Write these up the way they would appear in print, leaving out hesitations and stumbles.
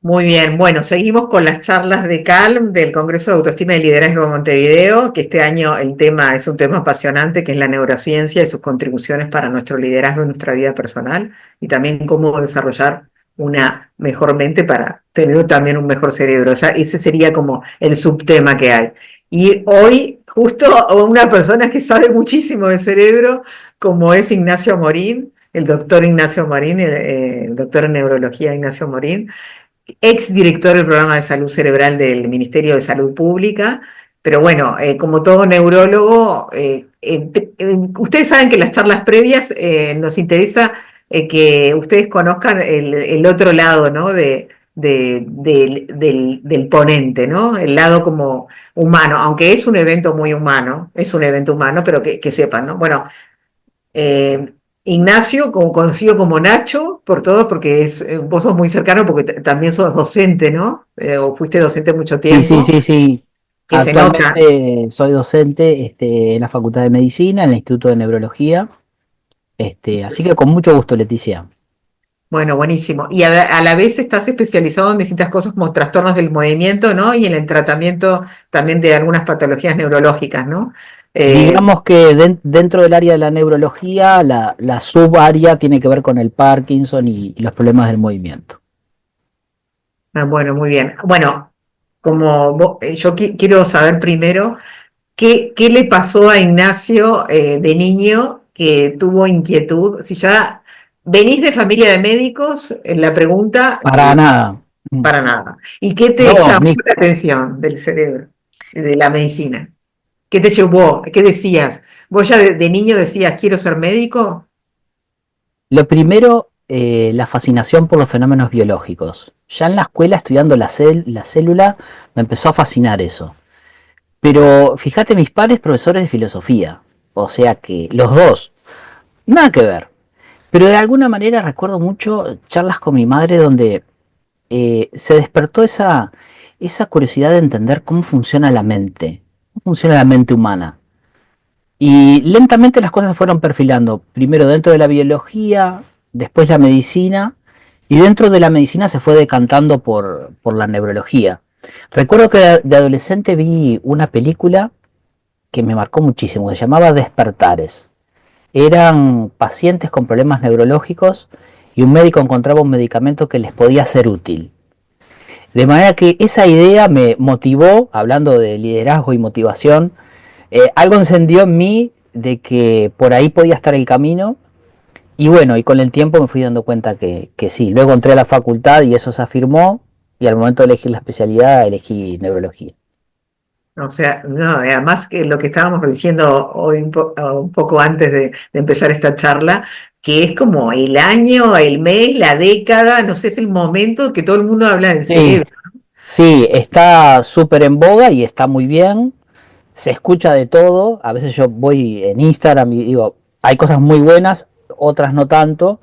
Muy bien, bueno, seguimos con las charlas de CALM, del Congreso de Autoestima y Liderazgo de Montevideo, que este año el tema es un tema apasionante, que es la neurociencia y sus contribuciones para nuestro liderazgo y nuestra vida personal, y también cómo desarrollar una mejor mente para tener también un mejor cerebro. O sea, ese sería como el subtema que hay. Y hoy, justo una persona que sabe muchísimo del cerebro, como es Ignacio Morín, el doctor Ignacio Morín, el doctor en neurología Ignacio Morín, ex director del programa de salud cerebral del Ministerio de Salud Pública, pero bueno, como todo neurólogo, ustedes saben que en las charlas previas nos interesa que ustedes conozcan el otro lado, ¿no? Del ponente, ¿no? El lado como humano, aunque es un evento muy humano, es un evento humano, pero que sepan, ¿no? Bueno, eh, Ignacio, como conocido como Nacho, por todos, porque vos sos muy cercano, porque también sos docente, ¿no? O fuiste docente mucho Sí, sí, tiempo, sí, sí. que se nota. Actualmente soy docente en la Facultad de Medicina, en el Instituto de Neurología. Así que con mucho gusto, Leticia. Bueno, buenísimo. Y a la vez estás especializado en distintas cosas como trastornos del movimiento, ¿no? Y en el tratamiento también de algunas patologías neurológicas, ¿no? Eh, Digamos que dentro del área de la neurología, la subárea tiene que ver con el Parkinson y los problemas del movimiento. bueno, muy bien. Bueno, yo quiero saber primero. ¿Qué le pasó a Ignacio de niño que tuvo inquietud? Si ya venís de familia de médicos, la pregunta Para nada. para nada. ¿Y qué te No, llamó la atención del cerebro, de la medicina? ¿Qué te llevó? ¿Qué decías? ¿Vos ya de niño decías, quiero ser médico? lo primero, la fascinación por los fenómenos biológicos. Ya en la escuela, estudiando la célula, me empezó a fascinar eso. Pero fíjate, mis padres profesores de filosofía, o sea que los dos, nada que ver. Pero de alguna manera recuerdo mucho charlas con mi madre donde se despertó esa curiosidad de entender cómo funciona la mente, cómo funciona la mente humana. Y lentamente las cosas se fueron perfilando, primero dentro de la biología, después la medicina, y dentro de la medicina se fue decantando por la neurología. Recuerdo que de adolescente vi una película que me marcó muchísimo, que se llamaba Despertares. Eran pacientes con problemas neurológicos y un médico encontraba un medicamento que les podía ser útil. De manera que esa idea me motivó, hablando de liderazgo y motivación, algo encendió en mí de que por ahí podía estar el camino. Y bueno, y con el tiempo me fui dando cuenta que sí. Luego entré a la facultad y eso se afirmó. Y al momento de elegir la especialidad elegí neurología. O sea, no, además que lo que estábamos diciendo hoy un poco antes de empezar esta charla, que es como el año, el mes, la década, no sé, es el momento que todo el mundo habla del Sí, cerebro. sí, está súper en boga y está muy bien. Se escucha de todo. A veces yo voy en Instagram y digo, hay cosas muy buenas, otras no tanto.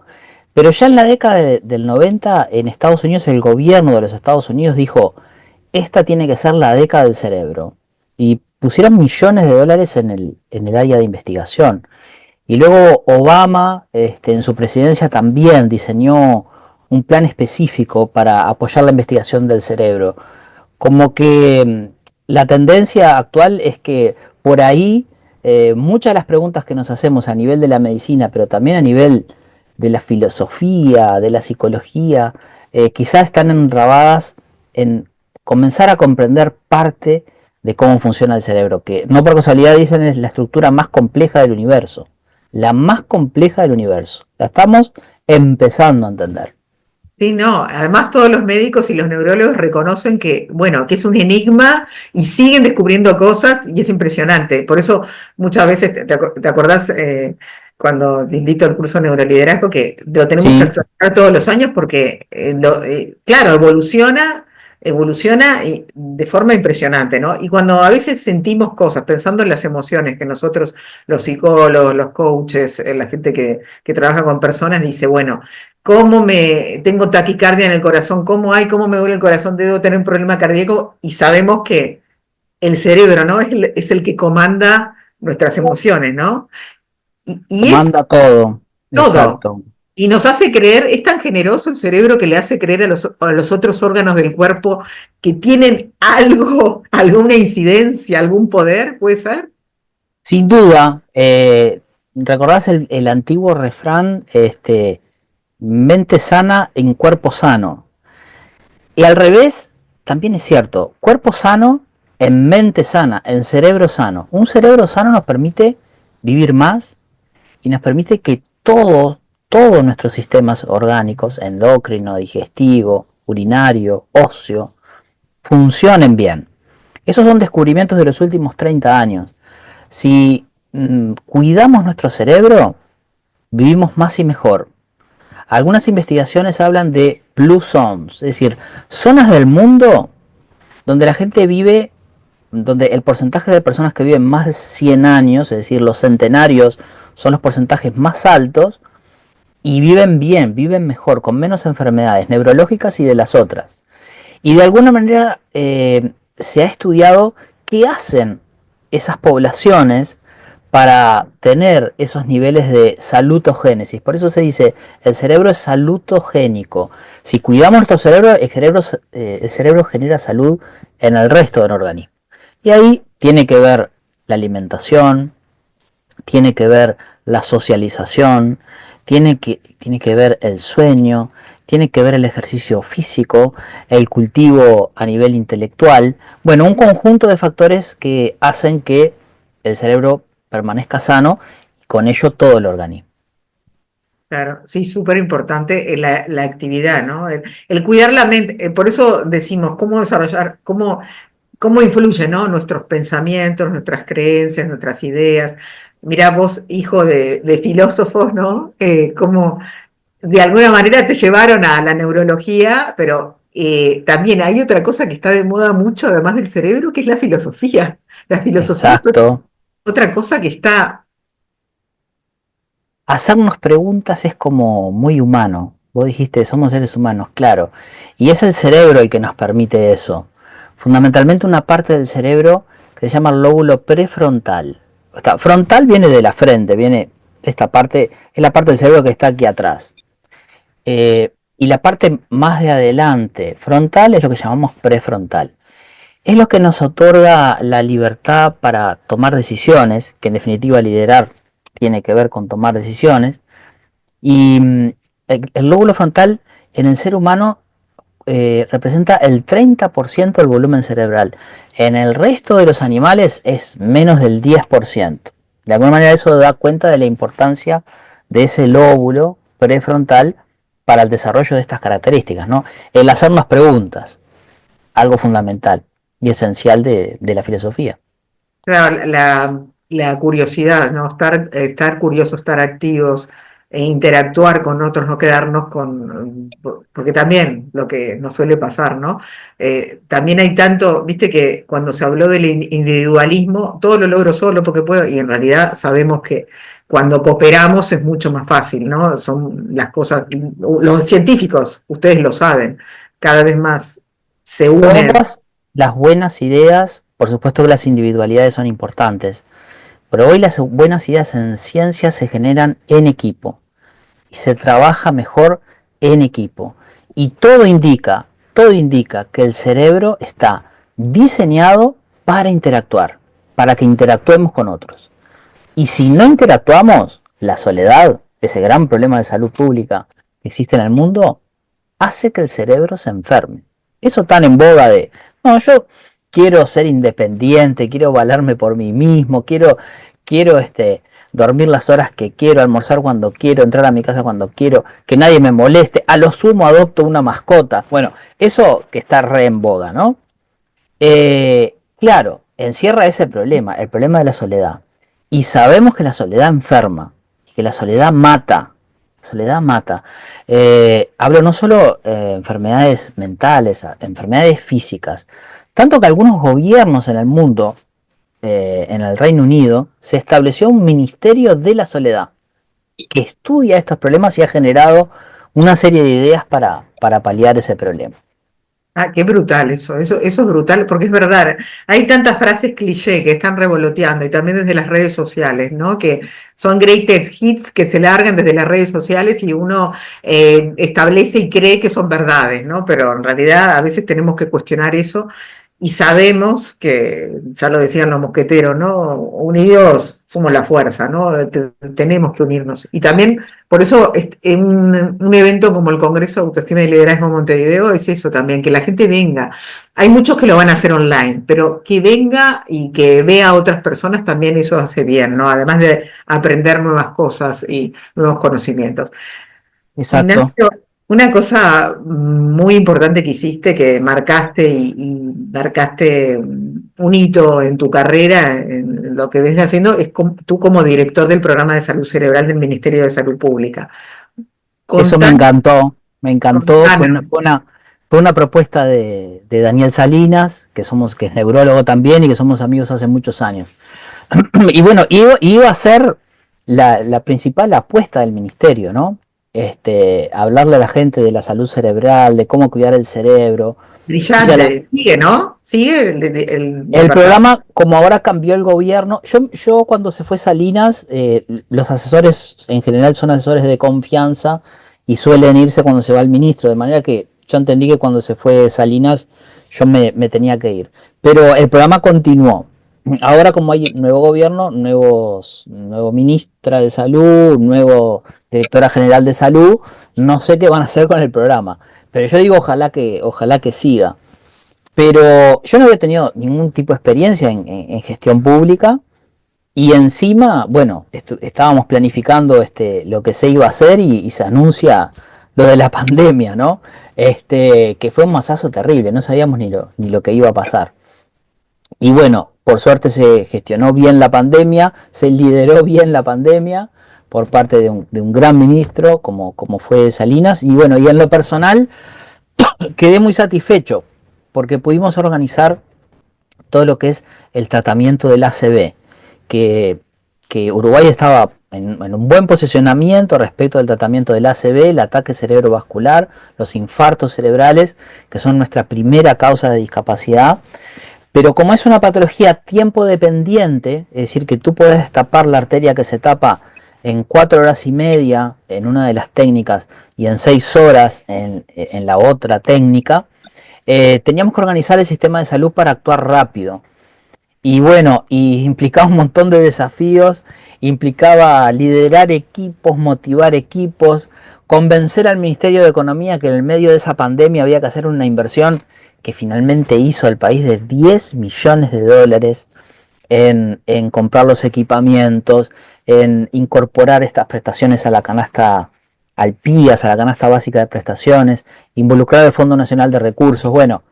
Pero ya en la década del 90 en Estados Unidos el gobierno de los Estados Unidos dijo, esta tiene que ser la década del cerebro. Y pusieron millones de dólares en el área de investigación. Y luego Obama, en su presidencia, también diseñó un plan específico para apoyar la investigación del cerebro. Como que la tendencia actual es que por ahí muchas de las preguntas que nos hacemos a nivel de la medicina, pero también a nivel de la filosofía, de la psicología, quizás están enrabadas en comenzar a comprender parte de cómo funciona el cerebro, que no por casualidad dicen es la estructura más compleja del universo, la más compleja del universo. La estamos empezando a entender. Sí, no, además todos los médicos y los neurólogos reconocen que, bueno, que es un enigma y siguen descubriendo cosas y es impresionante. Por eso muchas veces te acordás cuando te invito al curso de neuroliderazgo que lo tenemos que Sí, actualizar todos los años porque, claro, evoluciona de forma impresionante, ¿no? Y cuando a veces sentimos cosas, pensando en las emociones que nosotros, los psicólogos, los coaches, la gente que trabaja con personas, dice, bueno, cómo me tengo taquicardia en el corazón, cómo me duele el corazón, debo tener un problema cardíaco y sabemos que el cerebro, ¿no? Es el que comanda nuestras emociones, ¿no? Y es comanda todo, todo. exacto. Y nos hace creer, es tan generoso el cerebro que le hace creer a los otros órganos del cuerpo que tienen algo, alguna incidencia, algún poder, ¿puede ser? Sin duda, ¿recordás el antiguo refrán, mente sana en cuerpo sano? Y al revés, también es cierto, cuerpo sano en mente sana, en cerebro sano. Un cerebro sano nos permite vivir más y nos permite que todos nuestros sistemas orgánicos, endocrino, digestivo, urinario, óseo, funcionen bien. Esos son descubrimientos de los últimos 30 años. Si cuidamos nuestro cerebro, vivimos más y mejor. Algunas investigaciones hablan de blue zones, es decir, zonas del mundo donde la gente vive, donde el porcentaje de personas que viven más de 100 años, es decir, los centenarios, son los porcentajes más altos y viven bien, viven mejor, con menos enfermedades neurológicas y de las otras. Y de alguna manera se ha estudiado qué hacen esas poblaciones para tener esos niveles de salutogénesis. Por eso se dice, el cerebro es salutogénico. Si cuidamos nuestro cerebro, el cerebro genera salud en el resto del organismo. Y ahí tiene que ver la alimentación, tiene que ver la socialización, tiene que ver el sueño, tiene que ver el ejercicio físico, el cultivo a nivel intelectual. Bueno, un conjunto de factores que hacen que el cerebro permanezca sano y con ello todo el organismo. Claro, sí, súper importante la actividad, ¿no? El cuidar la mente, por eso decimos cómo desarrollar, cómo influye, ¿no? Nuestros pensamientos, nuestras creencias, nuestras ideas. Mirá vos, hijo de filósofos, ¿no? Cómo de alguna manera te llevaron a la neurología, pero también hay otra cosa que está de moda mucho, además del cerebro, que es la filosofía. La filosofía es Exacto. otra cosa que está, Hacernos preguntas es como muy humano. Vos dijiste, somos seres humanos, claro. Y es el cerebro el que nos permite eso. Fundamentalmente una parte del cerebro que se llama el lóbulo prefrontal. Frontal viene de la frente, viene esta parte, es la parte del cerebro que está aquí atrás. Y la parte más de adelante, frontal, es lo que llamamos prefrontal. Es lo que nos otorga la libertad para tomar decisiones, que en definitiva liderar tiene que ver con tomar decisiones. Y el lóbulo frontal en el ser humano representa el 30% del volumen cerebral. En el resto de los animales es menos del 10%. De alguna manera eso da cuenta de la importancia de ese lóbulo prefrontal para el desarrollo de estas características, ¿no? El hacernos preguntas, algo fundamental y esencial de la filosofía. claro, la curiosidad, ¿no? Estar curiosos, estar activos e interactuar con otros, no quedarnos porque también lo que nos suele pasar, ¿no? También hay tanto, viste que cuando se habló del individualismo, todo lo logro solo porque puedo, y en realidad sabemos que cuando cooperamos es mucho más fácil, ¿no? Son las cosas, los científicos, ustedes lo saben, cada vez más se unen. Todas las buenas ideas, por supuesto que las individualidades son importantes, pero hoy las buenas ideas en ciencia se generan en equipo y se trabaja mejor en equipo. Y todo indica que el cerebro está diseñado para interactuar, para que interactuemos con otros. Y si no interactuamos, la soledad, ese gran problema de salud pública que existe en el mundo, hace que el cerebro se enferme. Eso tan en boga de, no, yo quiero ser independiente, quiero valerme por mí mismo, quiero dormir las horas que quiero, almorzar cuando quiero, entrar a mi casa cuando quiero, que nadie me moleste, a lo sumo adopto una mascota. Bueno, eso que está re en boga, ¿no? Claro, encierra ese problema, el problema de la soledad. Y sabemos que la soledad enferma, que la soledad mata. La soledad mata. Hablo no solo enfermedades mentales, enfermedades físicas. Tanto que algunos gobiernos en el mundo, en el Reino Unido, se estableció un ministerio de la soledad que estudia estos problemas y ha generado una serie de ideas para paliar ese problema. Ah, qué brutal eso es brutal, porque es verdad, hay tantas frases cliché que están revoloteando y también desde las redes sociales, ¿no? Que son greatest hits que se largan desde las redes sociales y uno establece y cree que son verdades, ¿no? Pero en realidad a veces tenemos que cuestionar eso y sabemos que, ya lo decían los mosqueteros, ¿no? Unidos somos la fuerza, ¿no? Tenemos que unirnos. Y también por eso en un evento como el Congreso de Autoestima y Liderazgo Montevideo es eso también, que la gente venga. Hay muchos que lo van a hacer online, pero que venga y que vea a otras personas también eso hace bien, ¿no? Además de aprender nuevas cosas y nuevos conocimientos. Exacto. Ignacio, una cosa muy importante que hiciste, que marcaste y marcaste un hito en tu carrera, en lo que ves haciendo, es tú como director del programa de salud cerebral del Ministerio de Salud Pública. Eso Contanos, me encantó, contanos. fue una propuesta de Daniel Salinas, que es neurólogo también y que somos amigos hace muchos años. Y bueno, iba a ser la principal apuesta del ministerio, ¿no? Hablarle a la gente de la salud cerebral, de cómo cuidar el cerebro. Mira, Brillante, sigue, ¿no? Sigue el el departamento. programa, como ahora cambió el gobierno, yo cuando se fue Salinas, los asesores en general son asesores de confianza y suelen irse cuando se va el ministro, de manera que yo entendí que cuando se fue Salinas yo me tenía que ir. Pero el programa continuó. Ahora como hay nuevo gobierno, nuevo ministra de salud, nuevo directora general de salud, no sé qué van a hacer con el programa. Pero yo digo ojalá que siga. Pero yo no había tenido ningún tipo de experiencia en gestión pública y encima, bueno, estábamos planificando lo que se iba a hacer y se anuncia lo de la pandemia, ¿no? Que fue un masazo terrible, no sabíamos ni lo que iba a pasar. Y bueno, por suerte se gestionó bien la pandemia, se lideró bien la pandemia por parte de un gran ministro como fue Salinas. Y bueno, y en lo personal quedé muy satisfecho porque pudimos organizar todo lo que es el tratamiento del ACV, que, que Uruguay estaba en un buen posicionamiento respecto del tratamiento del ACV, el ataque cerebrovascular, los infartos cerebrales, que son nuestra primera causa de discapacidad. Pero como es una patología tiempo dependiente, es decir, que tú puedes tapar la arteria que se tapa en 4 horas y media en una de las técnicas y en 6 horas en la otra técnica, teníamos que organizar el sistema de salud para actuar rápido. Y bueno, y implicaba un montón de desafíos, implicaba liderar equipos, motivar equipos, convencer al Ministerio de Economía que en el medio de esa pandemia había que hacer una inversión que finalmente hizo el país de 10 millones de dólares en comprar los equipamientos, en incorporar estas prestaciones a la canasta, al PIAS, a la canasta básica de prestaciones, involucrar el Fondo Nacional de Recursos. Bueno,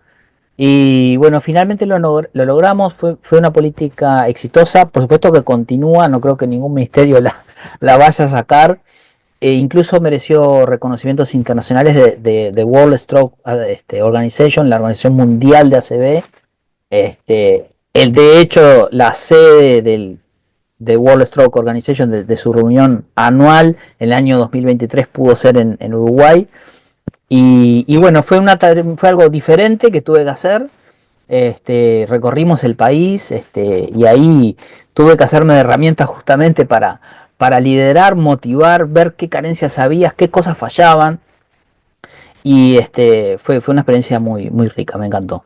y bueno, finalmente lo logramos, fue una política exitosa, por supuesto que continúa, no creo que ningún ministerio la vaya a sacar, incluso mereció reconocimientos internacionales de World Stroke Organization, la Organización Mundial de ACV. De hecho, la sede de World Stroke Organization, de su reunión anual en el año 2023 pudo ser en Uruguay. Y bueno, fue algo diferente que tuve que hacer. Recorrimos el país, y ahí tuve que hacerme de herramientas justamente para liderar, motivar, ver qué carencias había, qué cosas fallaban. Y fue una experiencia muy rica, me encantó.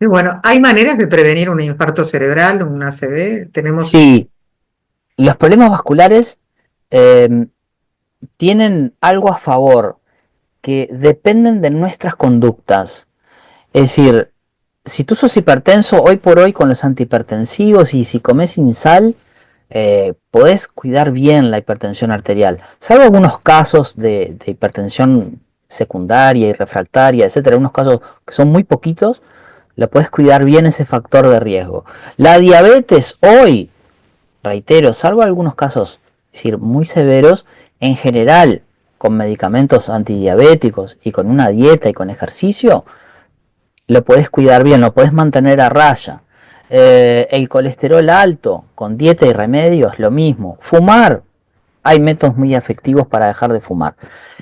Y bueno, ¿hay maneras de prevenir un infarto cerebral, un ACV? Tenemos, Sí, los problemas vasculares eh, tienen algo a favor, que dependen de nuestras conductas. Es decir, si tú sos hipertenso, hoy por hoy con los antihipertensivos y si comes sin sal, podés cuidar bien la hipertensión arterial. Salvo algunos casos de hipertensión secundaria y refractaria, etcétera, unos casos que son muy poquitos, lo podés cuidar bien ese factor de riesgo. La diabetes hoy, reitero, salvo algunos casos, es decir, muy severos, en general, con medicamentos antidiabéticos y con una dieta y con ejercicio, lo puedes cuidar bien, lo puedes mantener a raya. El colesterol alto, con dieta y remedios, lo mismo. Fumar, hay métodos muy efectivos para dejar de fumar.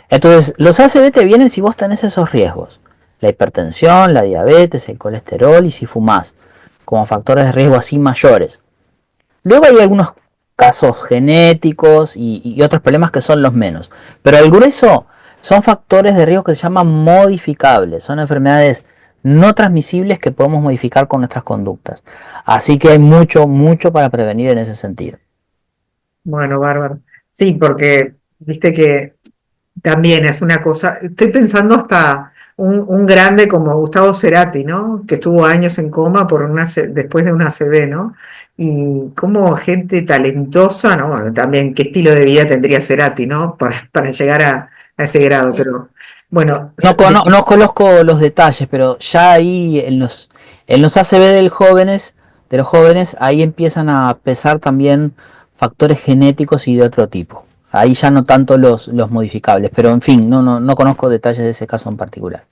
Entonces, los ACV te vienen si vos tenés esos riesgos. la hipertensión, la diabetes, el colesterol y si fumas, como factores de riesgo así mayores. Luego hay algunos casos genéticos y otros problemas que son los menos, pero el grueso son factores de riesgo que se llaman modificables, son enfermedades no transmisibles que podemos modificar con nuestras conductas. Así que hay mucho, mucho para prevenir en ese sentido. Bueno, bárbaro. Sí, porque viste que también es una cosa, estoy pensando hasta un grande como Gustavo Cerati, ¿no? Que estuvo años en coma por después de una ACV, ¿no? Y como gente talentosa, ¿no? Bueno, también qué estilo de vida tendría Cerati, ¿no? Para llegar a ese grado, pero bueno, No conozco los detalles, pero ya ahí en los ACV de los jóvenes, ahí empiezan a pesar también factores genéticos y de otro tipo. Ahí ya no tanto los modificables, pero en fin, no conozco detalles de ese caso en particular.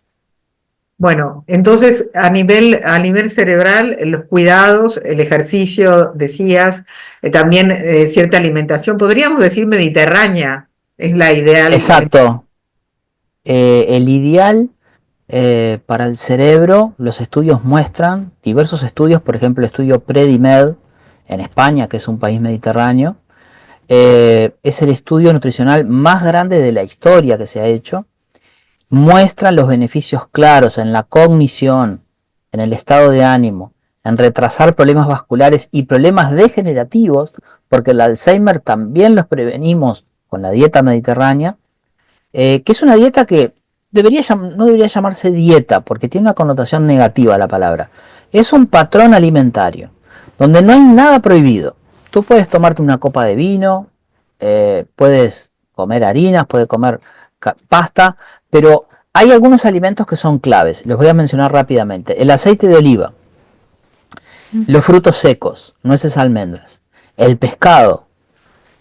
bueno, entonces a nivel cerebral, los cuidados, el ejercicio, decías, también cierta alimentación, podríamos decir mediterránea, es la ideal. Exacto. El ideal para el cerebro, los estudios muestran, diversos estudios, por ejemplo el estudio Predimed en España, que es un país mediterráneo, es el estudio nutricional más grande de la historia que se ha hecho, muestra los beneficios claros en la cognición, en el estado de ánimo, en retrasar problemas vasculares y problemas degenerativos, porque el Alzheimer también los prevenimos con la dieta mediterránea, que es una dieta que no debería llamarse dieta, porque tiene una connotación negativa la palabra. Es un patrón alimentario, donde no hay nada prohibido. Tú puedes tomarte una copa de vino, puedes comer harinas, puedes comer pasta, pero hay algunos alimentos que son claves. Los voy a mencionar rápidamente. El aceite de oliva, los frutos secos, nueces, almendras, el pescado,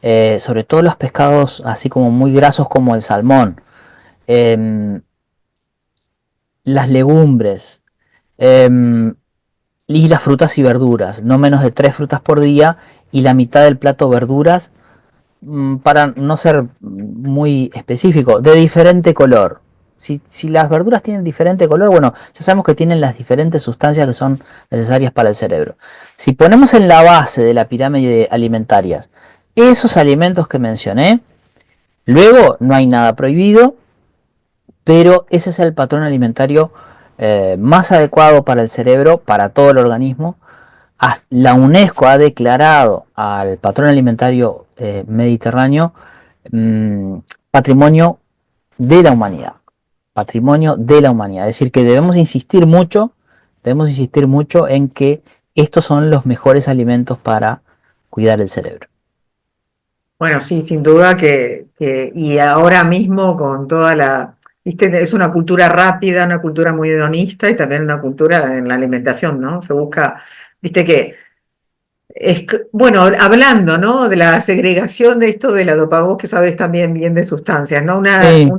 sobre todo los pescados así como muy grasos como el salmón, eh, las legumbres eh, y las frutas y verduras, no menos de 3 frutas por día y la mitad del plato verduras, para no ser muy específico, de diferente color. Si las verduras tienen diferente color, bueno, ya sabemos que tienen las diferentes sustancias que son necesarias para el cerebro. Si ponemos en la base de la pirámide alimentaria esos alimentos que mencioné, luego no hay nada prohibido, pero ese es el patrón alimentario más adecuado para el cerebro, para todo el organismo. La UNESCO ha declarado al patrón alimentario mediterráneo mmm, patrimonio de la humanidad. Patrimonio de la humanidad. Es decir, que debemos insistir mucho en que estos son los mejores alimentos para cuidar el cerebro. Bueno, sí, sin duda y ahora mismo con viste, es una cultura rápida, una cultura muy hedonista y también una cultura en la alimentación, ¿no? Se busca, viste que bueno, hablando, ¿no? De la segregación de esto de la dopamina, vos que sabes también bien de sustancias, ¿no? Sí,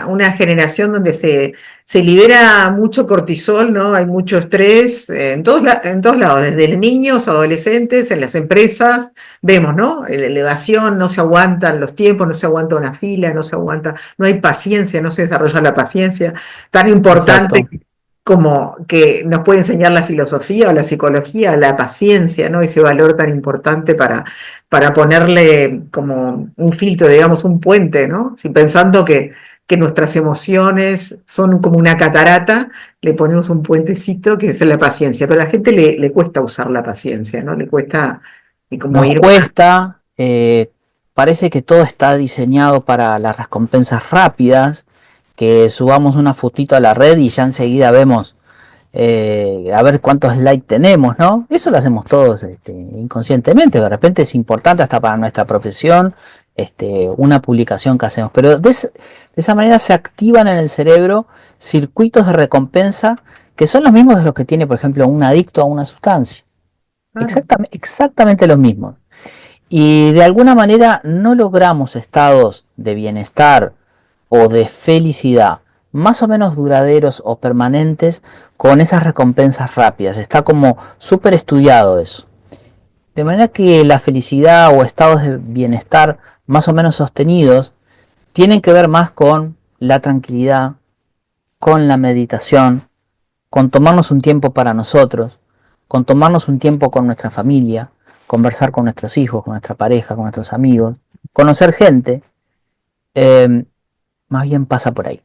Una generación donde se libera mucho cortisol, ¿no? Hay mucho estrés en todos lados, desde niños, adolescentes, en las empresas, vemos, ¿no? La elevación, no se aguantan los tiempos, no se aguanta una fila, no se aguanta, no hay paciencia, no se desarrolla la paciencia, tan importante exacto. como que nos puede enseñar la filosofía o la psicología, la paciencia, ¿no? Ese valor tan importante para ponerle como un filtro, digamos, un puente, ¿no? Si pensando que nuestras emociones son como una catarata, le ponemos un puentecito que es la paciencia, pero a la gente le cuesta usar la paciencia, ¿no? Le cuesta como Nos ir más. cuesta, parece que todo está diseñado para las recompensas rápidas, que subamos una fotito a la red y ya enseguida vemos a ver cuántos likes tenemos, ¿no? Eso lo hacemos todos inconscientemente, de repente es importante hasta para nuestra profesión, una publicación que hacemos, pero de esa manera se activan en el cerebro circuitos de recompensa que son los mismos de los que tiene, por ejemplo, un adicto a una sustancia. Claro. Exactamente los mismos. Y de alguna manera no logramos estados de bienestar o de felicidad más o menos duraderos o permanentes con esas recompensas rápidas. Está como súper estudiado eso. De manera que la felicidad o estados de bienestar más o menos sostenidos tienen que ver más con la tranquilidad, con la meditación, con tomarnos un tiempo para nosotros, con tomarnos un tiempo con nuestra familia, conversar con nuestros hijos, con nuestra pareja, con nuestros amigos, conocer gente, eh, más bien pasa por ahí.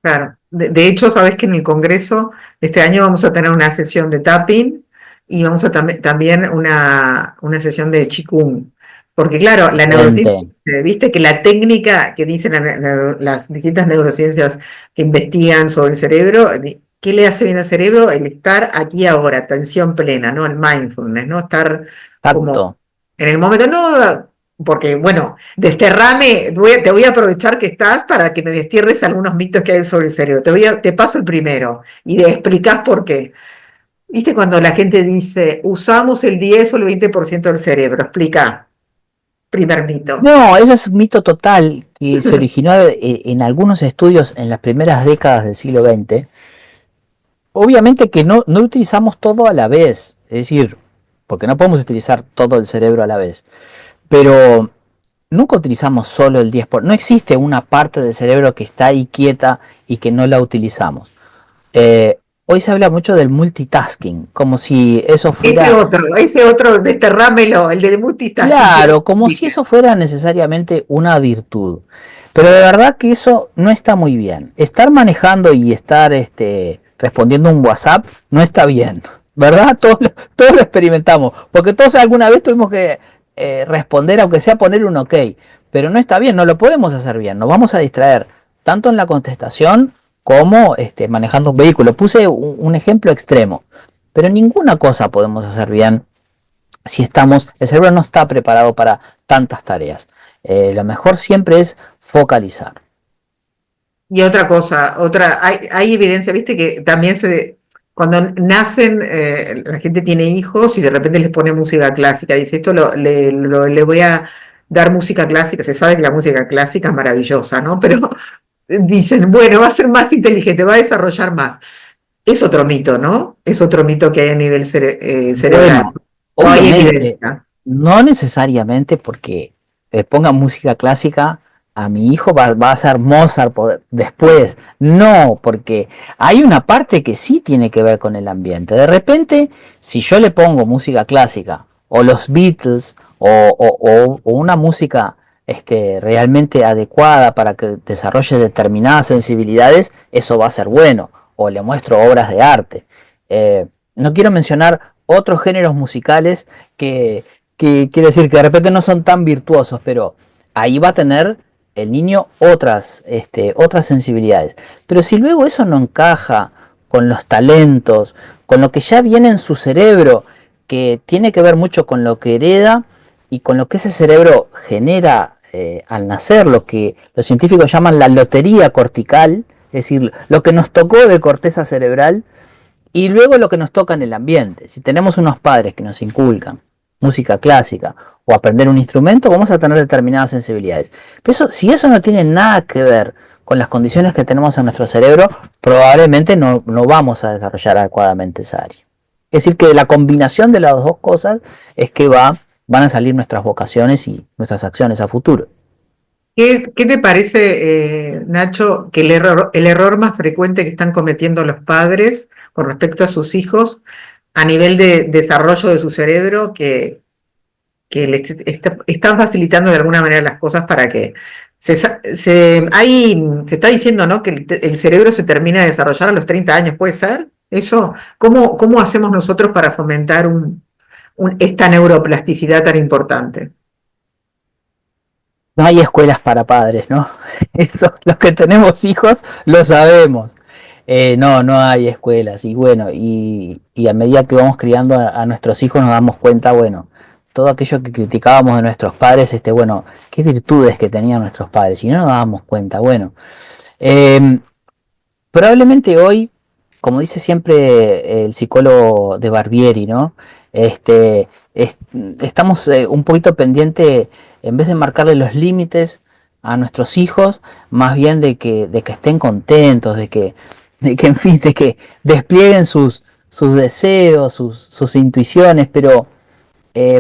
Claro. De hecho, sabes que en el Congreso este año vamos a tener una sesión de tapping y vamos a también una sesión de Qigong. Porque claro, la neurociencia, Excelente. viste que la técnica que dicen las distintas neurociencias que investigan sobre el cerebro, ¿qué le hace bien al cerebro? El estar aquí ahora, atención plena, ¿no? El mindfulness, ¿no? Estar como Exacto. en el momento, no, porque bueno, desterrame, te voy a aprovechar que estás para que me destierres algunos mitos que hay sobre el cerebro. Te paso el primero y te explicás por qué. ¿Viste cuando la gente dice, usamos el 10 o el 20% del cerebro? Explica, primer mito. No, ese es un mito total que se originó en algunos estudios en las primeras décadas del siglo XX. Obviamente que no utilizamos todo a la vez, es decir, porque no podemos utilizar todo el cerebro a la vez, pero nunca utilizamos solo el 10%. No existe una parte del cerebro que está ahí quieta y que no la utilizamos. Hoy se habla mucho del multitasking, como si eso fuera, Ese otro, desterrámelo, el del multitasking. Que claro, como si eso fuera necesariamente una virtud. Pero de verdad que eso no está muy bien. Estar manejando y estar respondiendo un WhatsApp no está bien. ¿Verdad? Todos lo experimentamos. Porque todos alguna vez tuvimos que responder, aunque sea poner un ok. Pero no está bien, no lo podemos hacer bien. Nos vamos a distraer tanto en la contestación como manejando un vehículo. Puse un ejemplo extremo. Pero ninguna cosa podemos hacer bien si el cerebro no está preparado para tantas tareas. Lo mejor siempre es focalizar. Y otra cosa, hay evidencia, viste que también cuando nacen, la gente tiene hijos y de repente les pone música clásica, dice, esto le voy a dar música clásica, se sabe que la música clásica es maravillosa, ¿no? Pero dicen, bueno, va a ser más inteligente, va a desarrollar más. Es otro mito, ¿no? Es otro mito que hay a nivel cerebral. Bueno, No hay obviamente, evidencia. no necesariamente porque ponga música clásica, a mi hijo va a ser Mozart después. No, porque hay una parte que sí tiene que ver con el ambiente. De repente, si yo le pongo música clásica, o los Beatles, o una música realmente adecuada para que desarrolle determinadas sensibilidades, eso va a ser bueno. O le muestro obras de arte. No quiero mencionar otros géneros musicales que quiero decir que de repente no son tan virtuosos, pero ahí va a tener el niño otras sensibilidades. Pero si luego eso no encaja con los talentos, con lo que ya viene en su cerebro, que tiene que ver mucho con lo que hereda y con lo que ese cerebro genera al nacer, lo que los científicos llaman la lotería cortical, es decir, lo que nos tocó de corteza cerebral, y luego lo que nos toca en el ambiente. Si tenemos unos padres que nos inculcan música clásica o aprender un instrumento, vamos a tener determinadas sensibilidades. Pero si eso no tiene nada que ver con las condiciones que tenemos en nuestro cerebro, probablemente no vamos a desarrollar adecuadamente esa área. Es decir, que la combinación de las dos cosas es que van a salir nuestras vocaciones y nuestras acciones a futuro. ¿Qué te parece, Nacho, que el error más frecuente que están cometiendo los padres con respecto a sus hijos a nivel de desarrollo de su cerebro, que les están facilitando de alguna manera las cosas para que se está diciendo, ¿no? Que el cerebro se termina de desarrollar a los 30 años, ¿puede ser? Eso, ¿cómo hacemos nosotros para fomentar esta neuroplasticidad tan importante? No hay escuelas para padres, ¿no? Esto, los que tenemos hijos lo sabemos. No hay escuelas. Y bueno, y a medida que vamos criando a nuestros hijos nos damos cuenta, bueno, todo aquello que criticábamos de nuestros padres, bueno, qué virtudes que tenían nuestros padres. Y no nos dábamos cuenta, bueno. eh, Probablemente hoy, como dice siempre el psicólogo de Barbieri, ¿no? Este, estamos un poquito pendiente, en vez de marcarle los límites a nuestros hijos, más bien de que estén contentos, de que, en fin, de que desplieguen sus deseos, sus intuiciones, pero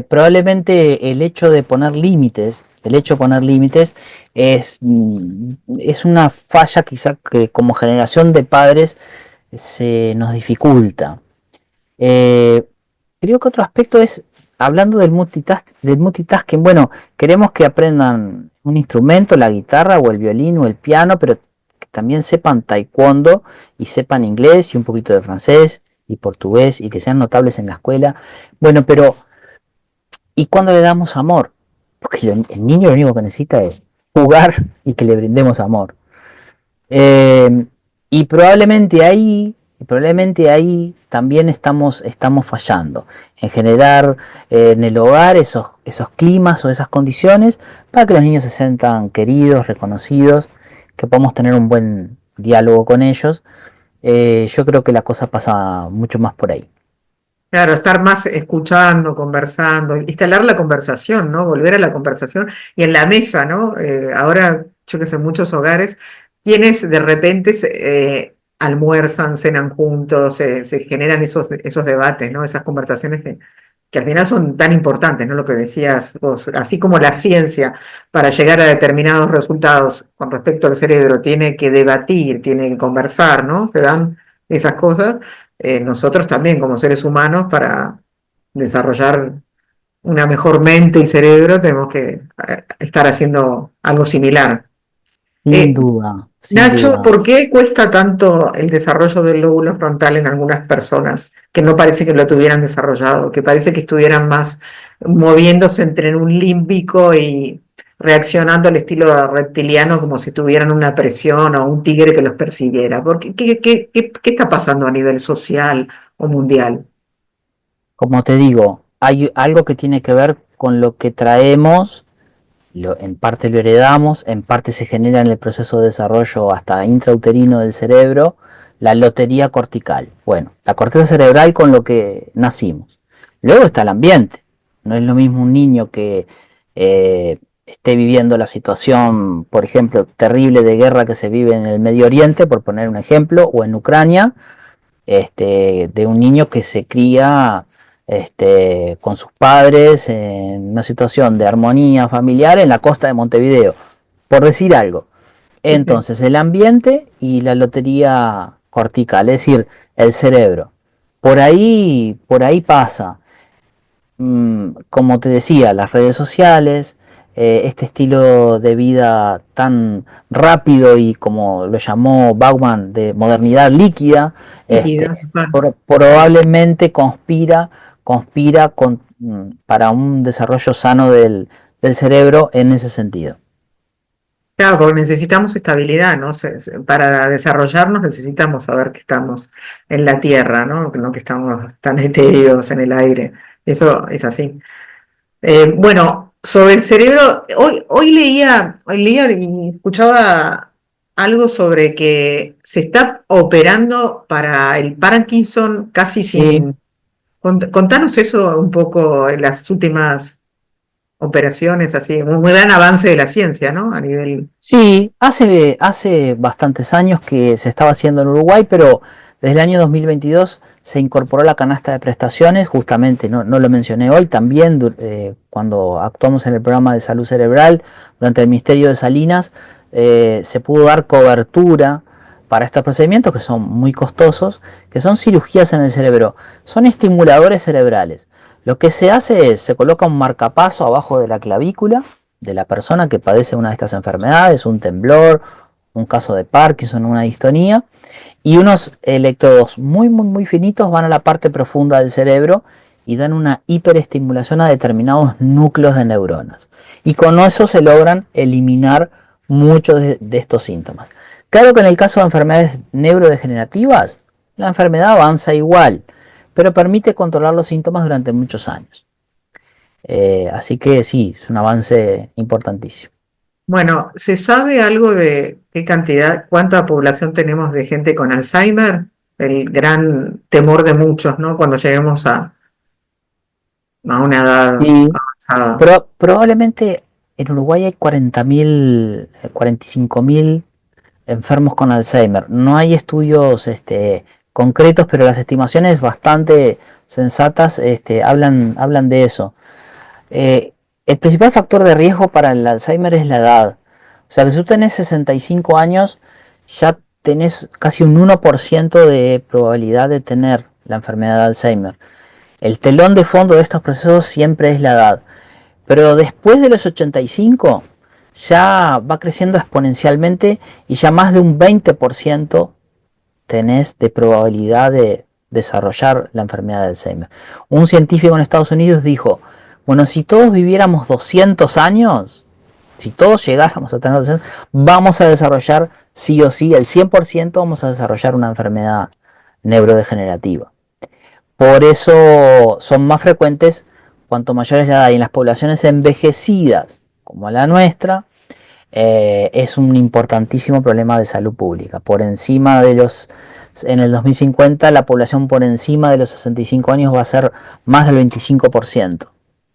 probablemente el hecho de poner límites el hecho de poner límites es una falla quizá que como generación de padres se nos dificulta. Eh, Creo que otro aspecto es, hablando del multitasking, bueno, queremos que aprendan un instrumento, la guitarra o el violín o el piano, pero que también sepan taekwondo y sepan inglés y un poquito de francés y portugués y que sean notables en la escuela. Bueno, pero ¿y cuándo le damos amor? Porque el niño lo único que necesita es jugar y que le brindemos amor. Eh, y probablemente ahí también estamos fallando en generar en el hogar esos climas o esas condiciones para que los niños se sientan queridos, reconocidos, que podamos tener un buen diálogo con ellos. Yo creo que la cosa pasa mucho más por ahí. Claro, estar más escuchando, conversando, instalar la conversación, ¿no? Volver a la conversación y en la mesa, ¿no? Ahora, yo que sé, en muchos hogares, quienes de repente almuerzan, cenan juntos, se generan esos debates, ¿no? Esas conversaciones que al final son tan importantes, ¿no? Lo que decías vos, así como la ciencia para llegar a determinados resultados con respecto al cerebro tiene que debatir, tiene que conversar, ¿no? Se dan esas cosas nosotros también como seres humanos para desarrollar una mejor mente y cerebro tenemos que estar haciendo algo similar. Sin Eh, duda, sin Nacho, duda. ¿por qué cuesta tanto el desarrollo del lóbulo frontal en algunas personas que no parece que lo tuvieran desarrollado, que parece que estuvieran más moviéndose entre un límbico y reaccionando al estilo reptiliano como si tuvieran una presión o un tigre que los persiguiera? ¿Qué está pasando a nivel social o mundial? Como te digo, hay algo que tiene que ver con lo que traemos, en parte lo heredamos, en parte se genera en el proceso de desarrollo hasta intrauterino del cerebro, la lotería cortical. Bueno, la corteza cerebral con lo que nacimos. Luego está el ambiente. No es lo mismo un niño que esté viviendo la situación, por ejemplo, terrible de guerra que se vive en el Medio Oriente, por poner un ejemplo, o en Ucrania, de un niño que se cría con sus padres en una situación de armonía familiar en la costa de Montevideo, por decir algo. Sí. Entonces, el ambiente y la lotería cortical, es decir, el cerebro. Por ahí pasa. Como te decía, las redes sociales, este estilo de vida tan rápido y como lo llamó Bauman de modernidad líquida, Líquida. probablemente conspira para un desarrollo sano del cerebro en ese sentido. Claro, porque necesitamos estabilidad, ¿no? Para desarrollarnos necesitamos saber que estamos en la tierra, ¿no? No que estamos tan etéreos en el aire. Eso es así. Bueno, sobre el cerebro, hoy leía y escuchaba algo sobre que se está operando para el Parkinson casi Sí, sin... Contanos eso un poco en las últimas operaciones, así, un gran avance de la ciencia, ¿no? A nivel... sí, hace bastantes años que se estaba haciendo en Uruguay, pero desde el año 2022 se incorporó la canasta de prestaciones, justamente, no lo mencioné hoy, también cuando actuamos en el programa de salud cerebral durante el Ministerio de Salinas, se pudo dar cobertura para estos procedimientos que son muy costosos, que son cirugías en el cerebro, son estimuladores cerebrales. Lo que se hace es, se coloca un marcapaso abajo de la clavícula de la persona que padece una de estas enfermedades, un temblor, un caso de Parkinson, una distonía, y unos electrodos muy, muy, muy finitos van a la parte profunda del cerebro y dan una hiperestimulación a determinados núcleos de neuronas. Y con eso se logran eliminar muchos de estos síntomas. Claro que en el caso de enfermedades neurodegenerativas, la enfermedad avanza igual, pero permite controlar los síntomas durante muchos años. Así que sí, es un avance importantísimo. Bueno, ¿se sabe algo de qué cantidad, cuánta población tenemos de gente con Alzheimer? El gran temor de muchos, ¿no? Cuando lleguemos a una edad Y avanzada. probablemente en Uruguay hay 40.000, 45.000 enfermos con Alzheimer. No hay estudios concretos, pero las estimaciones bastante sensatas hablan de eso. el principal factor de riesgo para el Alzheimer es la edad. O sea que si tú tenés 65 años, ya tenés casi un 1% de probabilidad de tener la enfermedad de Alzheimer. El telón de fondo de estos procesos siempre es la edad. Pero después de los 85 ya va creciendo exponencialmente y ya más de un 20% tenés de probabilidad de desarrollar la enfermedad de Alzheimer. Un científico en Estados Unidos dijo, bueno, si todos viviéramos 200 años, si todos llegáramos a tener 200, vamos a desarrollar sí o sí, el 100% vamos a desarrollar una enfermedad neurodegenerativa. Por eso son más frecuentes cuanto mayor es la edad, y en las poblaciones envejecidas como la nuestra, es un importantísimo problema de salud pública. Por encima de los, en el 2050, la población por encima de los 65 años va a ser más del 25%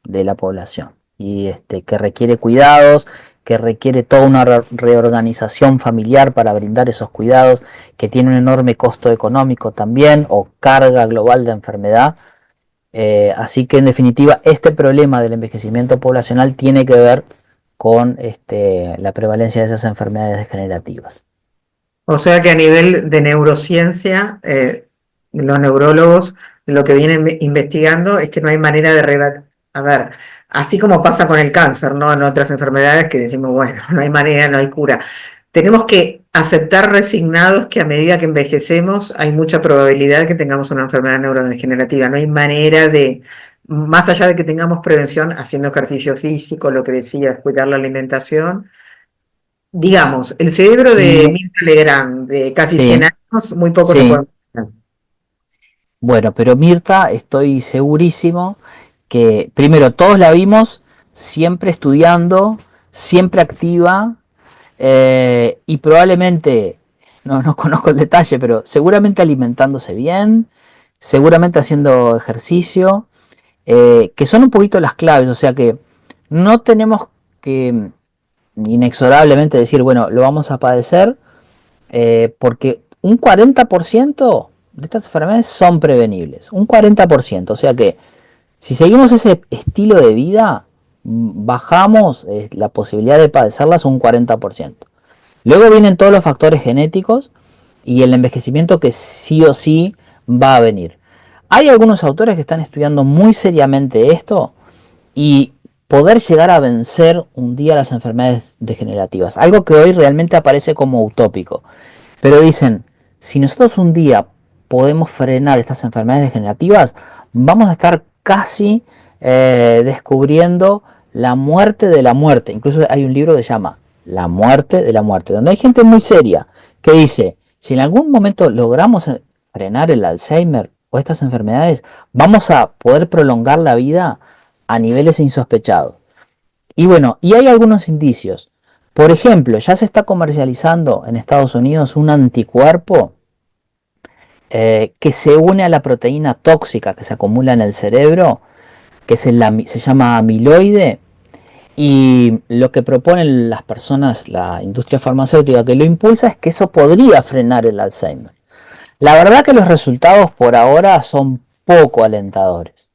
de la población. Y que requiere cuidados, que requiere toda una reorganización familiar para brindar esos cuidados, que tiene un enorme costo económico también, o carga global de enfermedad. Así que en definitiva, este problema del envejecimiento poblacional tiene que ver con la prevalencia de esas enfermedades degenerativas. O sea que a nivel de neurociencia, los neurólogos lo que vienen investigando es que no hay manera de a ver, así como pasa con el cáncer, ¿no? En otras enfermedades que decimos, bueno, no hay manera, no hay cura. Tenemos que aceptar resignados que a medida que envejecemos hay mucha probabilidad de que tengamos una enfermedad neurodegenerativa. No hay manera de, más allá de que tengamos prevención haciendo ejercicio físico, lo que decía, cuidar la alimentación. Digamos, el cerebro de No, Mirta Legrand, de casi 100 sí, años, muy poco nos sí. podemos imaginar. Bueno, pero Mirta, estoy segurísimo que primero todos la vimos siempre estudiando, siempre activa, y probablemente, no conozco el detalle, pero seguramente alimentándose bien, seguramente haciendo ejercicio, que son un poquito las claves. O sea que no tenemos que inexorablemente decir, bueno, lo vamos a padecer, porque un 40% de estas enfermedades son prevenibles. Un 40%. O sea que si seguimos ese estilo de vida, bajamos la posibilidad de padecerlas un 40%. Luego vienen todos los factores genéticos y el envejecimiento que sí o sí va a venir. Hay algunos autores que están estudiando muy seriamente esto y poder llegar a vencer un día las enfermedades degenerativas. Algo que hoy realmente aparece como utópico. Pero dicen, si nosotros un día podemos frenar estas enfermedades degenerativas, vamos a estar casi descubriendo la muerte de la muerte. Incluso hay un libro que se llama La muerte de la muerte, donde hay gente muy seria que dice, si en algún momento logramos frenar el Alzheimer o estas enfermedades, vamos a poder prolongar la vida a niveles insospechados. Y bueno, y hay algunos indicios. Por ejemplo, ya se está comercializando en Estados Unidos un anticuerpo que se une a la proteína tóxica que se acumula en el cerebro, que se llama amiloide, y lo que proponen las personas, la industria farmacéutica que lo impulsa, es que eso podría frenar el Alzheimer. La verdad que los resultados por ahora son poco alentadores.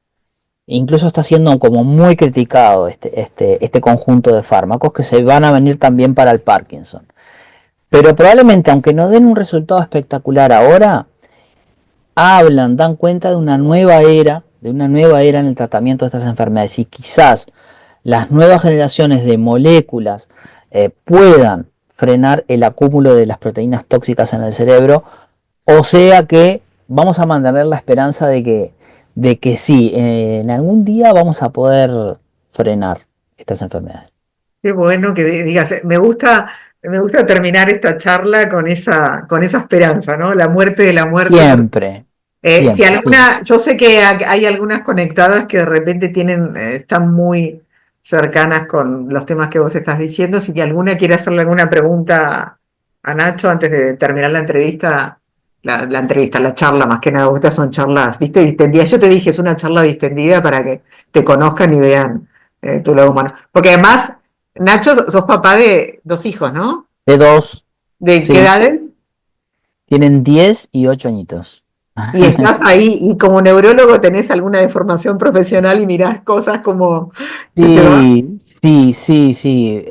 Incluso está siendo como muy criticado este conjunto de fármacos que se van a venir también para el Parkinson. Pero probablemente, aunque no den un resultado espectacular ahora, dan cuenta de una nueva era en el tratamiento de estas enfermedades, y quizás las nuevas generaciones de moléculas puedan frenar el acúmulo de las proteínas tóxicas en el cerebro. O sea que vamos a mantener la esperanza de que sí, en algún día vamos a poder frenar estas enfermedades. Qué bueno que digas, me gusta terminar esta charla con esa esperanza, ¿no? La muerte de la muerte. Siempre, Si siempre, sí. alguna, yo sé que hay algunas conectadas que de repente están muy cercanas con los temas que vos estás diciendo. Si alguna quiere hacerle alguna pregunta a Nacho antes de terminar la entrevista, la charla más que nada, estas son charlas, viste, distendidas. Yo te dije, es una charla distendida para que te conozcan y vean tu lado humano. Porque además, Nacho, sos papá de dos hijos, ¿no? De dos, ¿De qué sí. edades? Tienen 10 y 8 añitos. Y estás ahí y como neurólogo tenés alguna deformación profesional y mirás cosas como que te van. Sí, sí, sí, sí.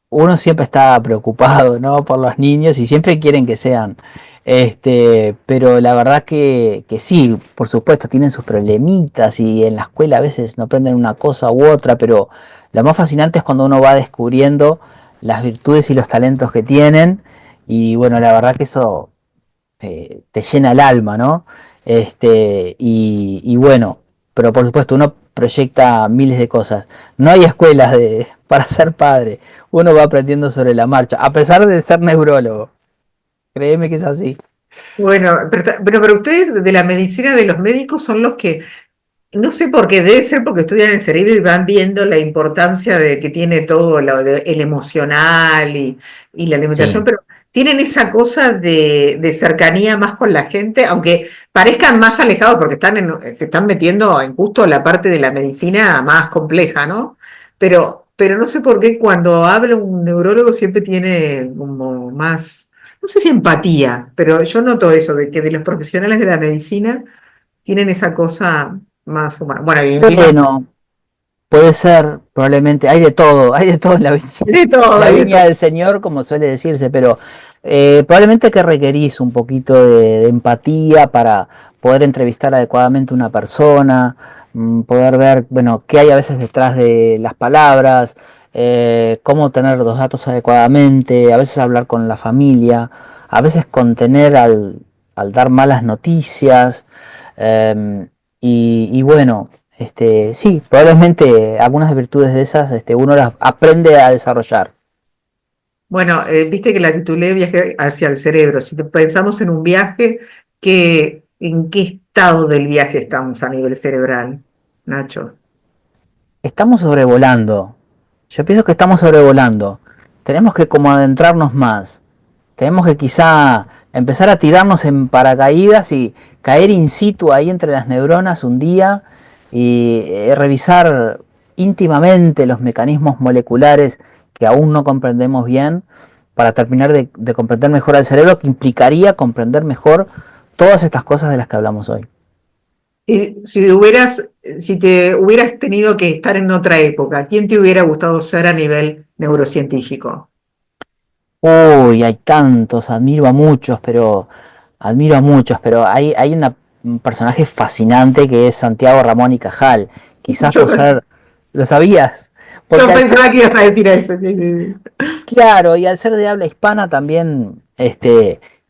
Uno siempre está preocupado, ¿no? Por los niños y siempre quieren que sean. Pero la verdad que sí, por supuesto, tienen sus problemitas y en la escuela a veces no aprenden una cosa u otra, pero lo más fascinante es cuando uno va descubriendo las virtudes y los talentos que tienen. Y bueno, la verdad que eso te llena el alma, ¿no? Y bueno, pero por supuesto uno proyecta miles de cosas. No hay escuelas para ser padre. Uno va aprendiendo sobre la marcha, a pesar de ser neurólogo. Créeme que es así. Bueno, pero ustedes de la medicina de los médicos son los que no sé por qué, debe ser porque estudian el cerebro y van viendo la importancia de que tiene todo el emocional y la alimentación, Sí, pero tienen esa cosa de cercanía más con la gente, aunque parezcan más alejados porque se están metiendo en justo la parte de la medicina más compleja, ¿no? Pero no sé por qué cuando habla un neurólogo siempre tiene como más, no sé si empatía, pero yo noto eso, de que de los profesionales de la medicina tienen esa cosa más humana. Bueno, y encima, bueno, puede ser, probablemente, hay de todo en de todo, la hay de viña todo. del Señor, como suele decirse, pero probablemente que requerís un poquito de empatía para poder entrevistar adecuadamente a una persona, poder ver, bueno, qué hay a veces detrás de las palabras, cómo tener los datos adecuadamente, a veces hablar con la familia, a veces contener al dar malas noticias, eh, y bueno, sí, probablemente algunas virtudes de esas uno las aprende a desarrollar. Bueno, viste que la titulé Viaje hacia el cerebro. Si pensamos en un viaje, ¿en qué estado del viaje estamos a nivel cerebral, Nacho? Estamos sobrevolando. Yo pienso que estamos sobrevolando. Tenemos que como adentrarnos más. Tenemos que quizá empezar a tirarnos en paracaídas y caer in situ ahí entre las neuronas un día y revisar íntimamente los mecanismos moleculares que aún no comprendemos bien para terminar de comprender mejor al cerebro, que implicaría comprender mejor todas estas cosas de las que hablamos hoy. Y si te hubieras tenido que estar en otra época, ¿quién te hubiera gustado ser a nivel neurocientífico? Uy, hay tantos, admiro a muchos, pero hay un personaje fascinante que es Santiago Ramón y Cajal. Quizás Yo, por ser, ¿lo sabías? Porque yo al ser, pensaba que ibas a decir eso. Sí, sí, sí. claro, y al ser de habla hispana también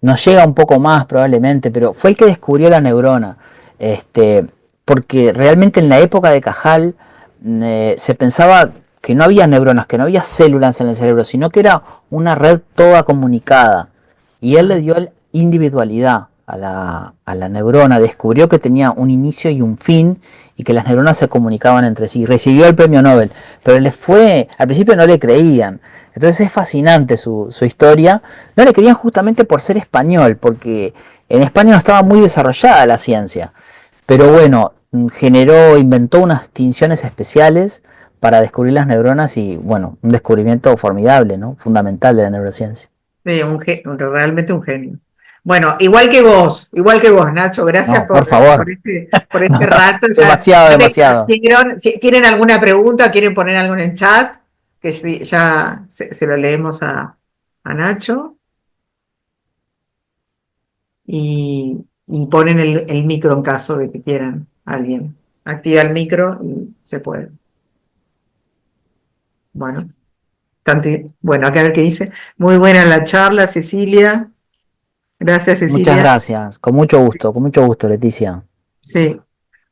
nos llega un poco más probablemente, pero fue el que descubrió la neurona. Este, porque realmente en la época de Cajal se pensaba que no había neuronas, que no había células en el cerebro, sino que era una red toda comunicada. Y él le Ah. dio individualidad a la neurona, descubrió que tenía un inicio y un fin y que las neuronas se comunicaban entre sí. Recibió el premio Nobel, pero al principio no le creían. Entonces es fascinante su historia. No le creían justamente por ser español, porque en España no estaba muy desarrollada la ciencia. Pero bueno, inventó unas tinciones especiales para descubrir las neuronas y bueno, un descubrimiento formidable, ¿no? Fundamental de la neurociencia. Sí, realmente un genio. Bueno, igual que vos, Nacho, gracias No, por favor. por No, este rato. demasiado, Ya me demasiado. conocieron. Si tienen alguna pregunta, quieren poner algo en el chat, que sí, ya se lo leemos a Nacho y ponen el micro en caso de que quieran alguien. Activa el micro y se puede. Bueno, bueno, acá a ver qué dice. Muy buena la charla, Cecilia. Gracias, Muchas Cecilia. gracias. Con mucho gusto, Leticia. Sí.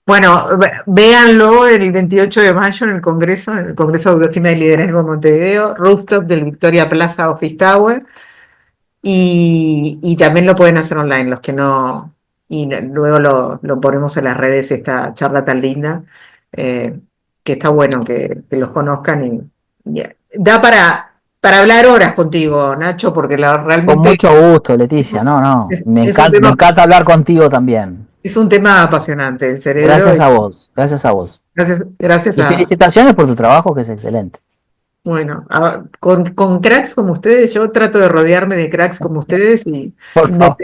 Bueno, véanlo el 28 de mayo en el Congreso de Autoestima y Liderazgo en Montevideo, rooftop del Victoria Plaza Office Tower, y también lo pueden hacer online, los que no, luego lo ponemos en las redes, esta charla tan linda, eh, que está bueno que los conozcan y da para hablar horas contigo, Nacho, porque Con realmente mucho gusto, Leticia. No, no. es un Me tema, encanta hablar contigo también. es un tema apasionante, el cerebro. Gracias a vos. Gracias a vos. Gracias Y a, felicitaciones por tu trabajo, que es excelente. bueno, con cracks como ustedes, yo trato de rodearme de cracks como ustedes Por y favor.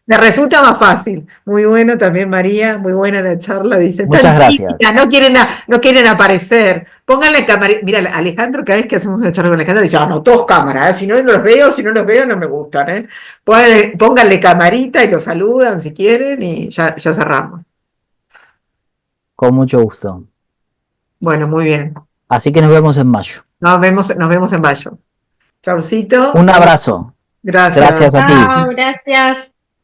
Me resulta más fácil. Muy bueno también, María, muy buena la charla. Dice, Muchas están gracias. tímidas, no quieren aparecer. Pónganle cámara. Mira, Alejandro, cada vez que hacemos una charla con Alejandro, dice, no, todos cámara, si no, no los veo, si no los veo, no me gustan, ¿eh? Pónganle camarita y los saludan si quieren y ya cerramos. Con mucho gusto. Bueno, muy bien. Así que nos vemos en mayo. Nos vemos en mayo. Chaucito. Un abrazo. Gracias. Gracias a ti. Chao, gracias.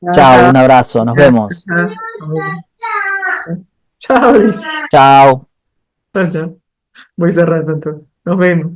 Chao, Chao, chao. un abrazo. Nos vemos. Chao, dice. Chao. Chao, chao. Voy cerrando entonces. Nos vemos.